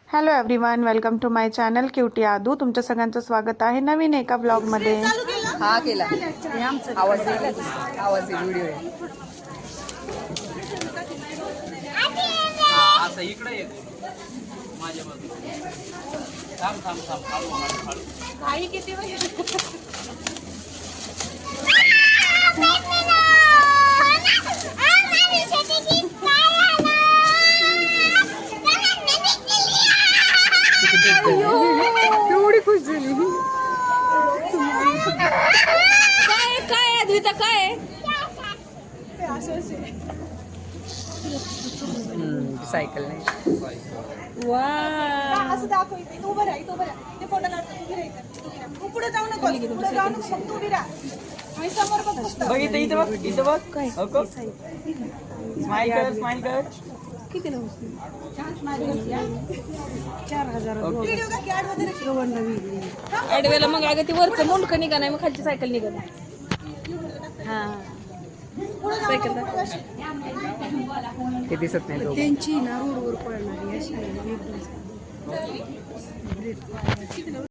Hello everyone, welcome to my channel cutie Aadu. तुमच्या सगळ्यांचं स्वागत आहे नवीन एका व्लॉगमध्ये. हा केला आवाज व्हिडिओ आहे. असं इकडे येत माझ्या बाजूला थांब थांब थांब हळू आई किती एवढी खुश झाली. काय काय अद्विता काय सायकल नाही. वा असं दाखव इथे उभं राहा, इथं उभं राहा. ते फोटो काढतो, उभी राहा इथं. तू पुढे जाऊ नको, पुढे जाऊ नको, फक्त उभी राहा. आणि समोर बघ फक्त. बघ इथं इथं बघ इथं बघ काय स्माइल कर स्माइल कर. किती व्हिडिओ का की ऍड वगैरे आडव्याला मग अगं ती वरचं मुंडकं निघा नाही मग खालची सायकल निघा. हा सायकल ते दिसत नाही त्यांची ना रोडवर पळणारी अशी